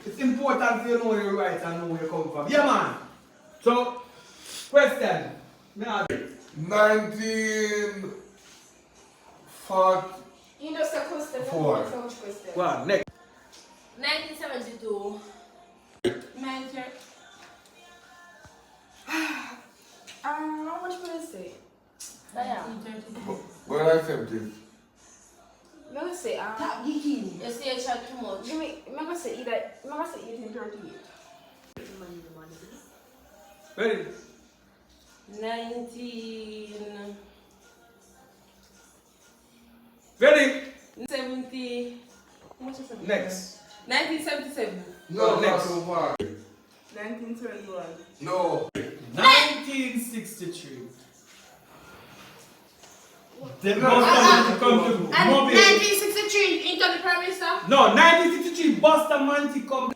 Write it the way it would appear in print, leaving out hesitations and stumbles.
It's important you know your rights and know where you come from. Yeah, man. So, question. Me ask you. 1940. You know, so question. Four. So much question. Go on, next. 1972. 90. How much would I say? Damn. What I said is I'm gonna say, Tap geeky. You say you chat too much. give me, I'm gonna say either, I'm gonna say 1838. Ready? 1970. Ready? How much is it? Next. 1977. no, next. not so far. 1921. No. 1963. The No, Boston come to And Mobile. 1963, into the Prime Minister. No, 1963 Boston Manti come.